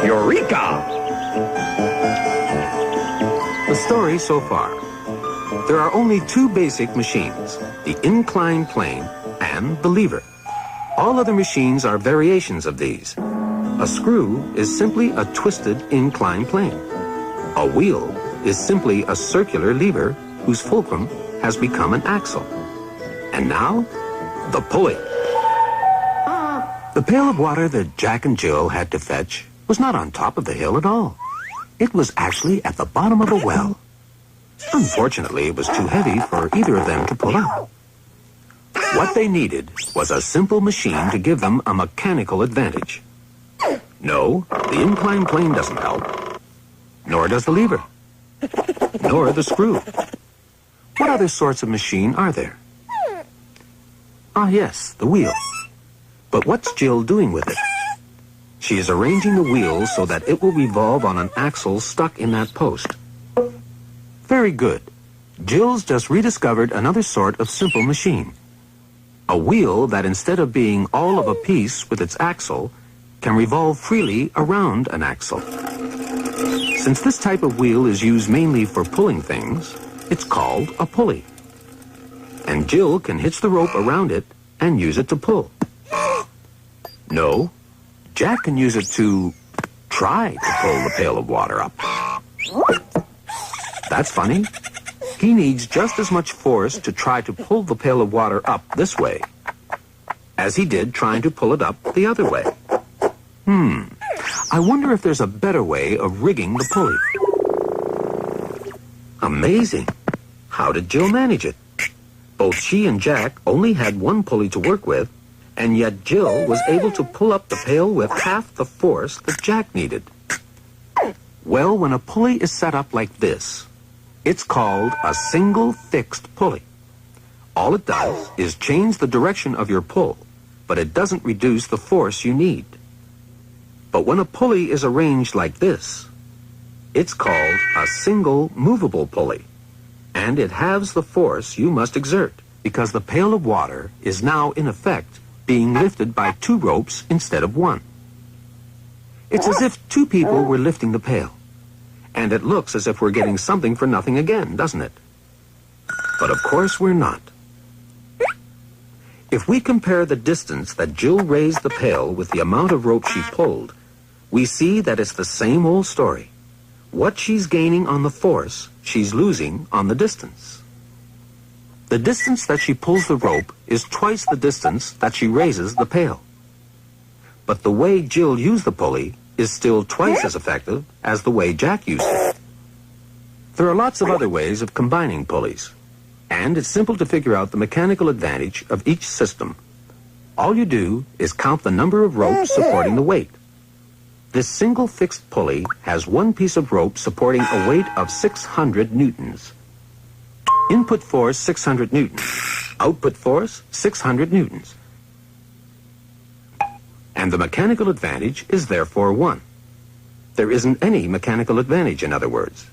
Eureka! The story so far. There are only two basic machines, the inclined plane and the lever. All other machines are variations of these. A screw is simply a twisted inclined plane. A wheel is simply a circular lever whose fulcrum has become an axle. And now, the pulley. The pail of water that Jack and Jill had to fetch was not on top of the hill at all. It was actually at the bottom of a well. Unfortunately, it was too heavy for either of them to pull up. What they needed was a simple machine to give them a mechanical advantage. No, the inclined plane doesn't help. Nor does the lever. Nor the screw. What other sorts of machine are there? Ah, yes, the wheel. But what's Jill doing with it? She is arranging the wheel so that it will revolve on an axle stuck in that post. Very good. Jill's just rediscovered another sort of simple machine. A wheel that instead of being all of a piece with its axle, can revolve freely around an axle. Since this type of wheel is used mainly for pulling things, it's called a pulley. And Jill can hitch the rope around it and use it to pull. No, Jack can use it to try to pull the pail of water up. That's funny. He needs just as much force to try to pull the pail of water up this way as he did trying to pull it up the other way. I wonder if there's a better way of rigging the pulley. Amazing. How did Jill manage it? Both she and Jack only had one pulley to work with, and yet Jill was able to pull up the pail with half the force that Jack needed. Well, when a pulley is set up like this, it's called a single fixed pulley. All it does is change the direction of your pull, but it doesn't reduce the force you need. But when a pulley is arranged like this, it's called a single movable pulley, and it halves the force you must exert, because the pail of water is now, in effect, being lifted by two ropes instead of one. It's as if two people were lifting the pail, and it looks as if we're getting something for nothing again, doesn't it? But of course we're not. If we compare the distance that Jill raised the pail with the amount of rope she pulled, we see that it's the same old story. What she's gaining on the force, she's losing on the distance. The distance that she pulls the rope is twice the distance that she raises the pail. But the way Jill used the pulley is still twice as effective as the way Jack used it. There are lots of other ways of combining pulleys, and it's simple to figure out the mechanical advantage of each system. All you do is count the number of ropes supporting the weight. This single fixed pulley has one piece of rope supporting a weight of 600 newtons. Input force 600 newtons. Output force 600 newtons. And the mechanical advantage is therefore 1. There isn't any mechanical advantage, in other words.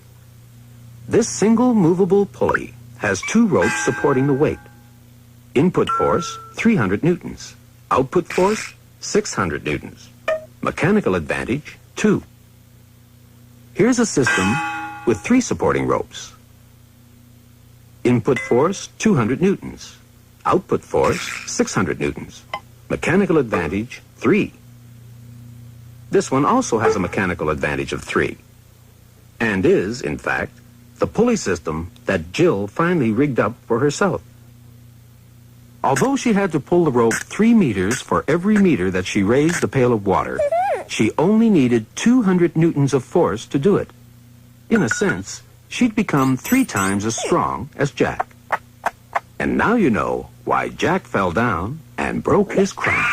This single movable pulley has two ropes supporting the weight. Input force 300 newtons. Output force 600 newtons. Mechanical advantage 2. Here's a system with 3 supporting ropes. Input force 200 newtons. Output force 600 newtons. Mechanical advantage 3. This one also has a mechanical advantage of 3, and is, in fact, the pulley system that Jill finally rigged up for herself. Although she had to pull the rope 3 meters for every meter that she raised the pail of water, she only needed 200 newtons of force to do it. In a sense, she'd become 3 times as strong as Jack. And now you know why Jack fell down and broke his crown.